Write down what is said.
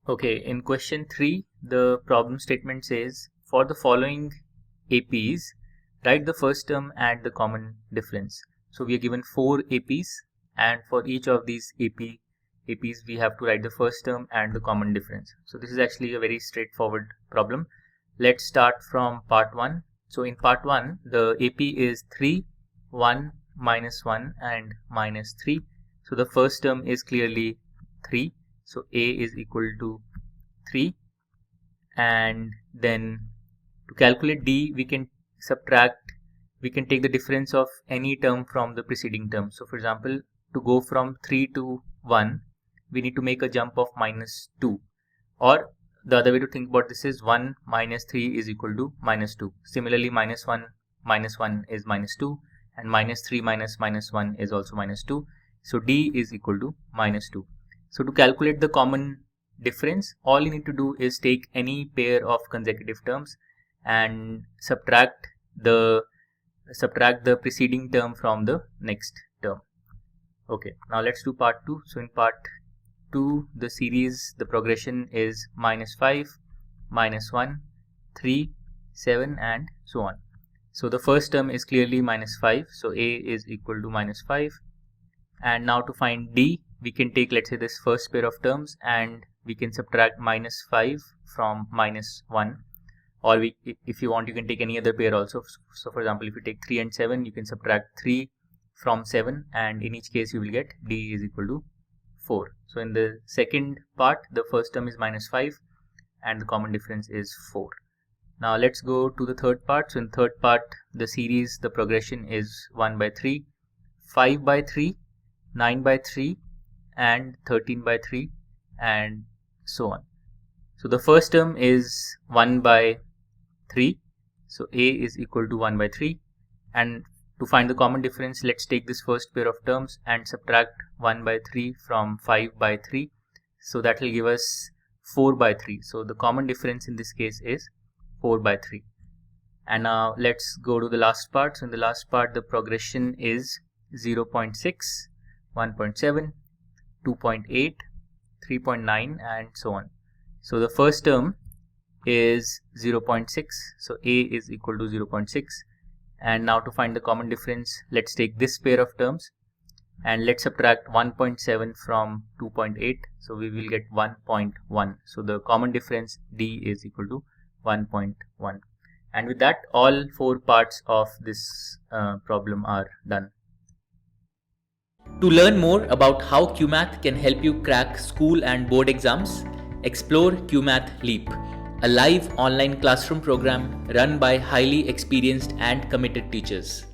Okay, in question 3, the problem statement says, for the following APs, write the first term and the common difference. So we are given 4 APs, and for each of these APs we have to write the first term and the common difference. So this is actually a very straightforward problem. Let's start from part 1. So in part 1, the AP is 3, 1, minus 1 and minus 3. So the first term is clearly 3. So A is equal to 3, and then to calculate D we can take the difference of any term from the preceding term. So for example, to go from 3 to 1 we need to make a jump of minus 2, or the other way to think about this is 1 minus 3 is equal to minus 2. Similarly, minus 1 is minus 2, and minus 3 minus 1 is also minus 2. So D is equal to minus 2. So to calculate the common difference, all you need to do is take any pair of consecutive terms and subtract the preceding term from the next term. Okay, now let's do part 2. So in part 2, the progression is minus 5, minus 1, 3, 7 and so on. So the first term is clearly minus 5, so A is equal to minus 5. And now to find D, we can take, let's say, this first pair of terms and we can subtract minus 5 from minus 1, or if you want, you can take any other pair also. So for example, if you take 3 and 7, you can subtract 3 from 7, and in each case you will get D is equal to 4. So in the second part, the first term is minus 5 and the common difference is 4. Now let's go to the third part. So in third part, the progression is 1 by 3, 5 by 3, 9 by 3 and 13 by 3 and so on. So the first term is 1 by 3, so A is equal to 1 by 3, and to find the common difference, let's take this first pair of terms and subtract 1 by 3 from 5 by 3, so that will give us 4 by 3. So the common difference in this case is 4 by 3. And now let's go to the last part. So in the last part, the progression is 0.6, 1.7, 2.8, 3.9 and so on. So the first term is 0.6, so A is equal to 0.6, and now to find the common difference, let's take this pair of terms and let's subtract 1.7 from 2.8, so we will get 1.1. So the common difference D is equal to 1.1. And with that, all 4 parts of this problem are done. To learn more about how QMath can help you crack school and board exams, explore QMath Leap, a live online classroom program run by highly experienced and committed teachers.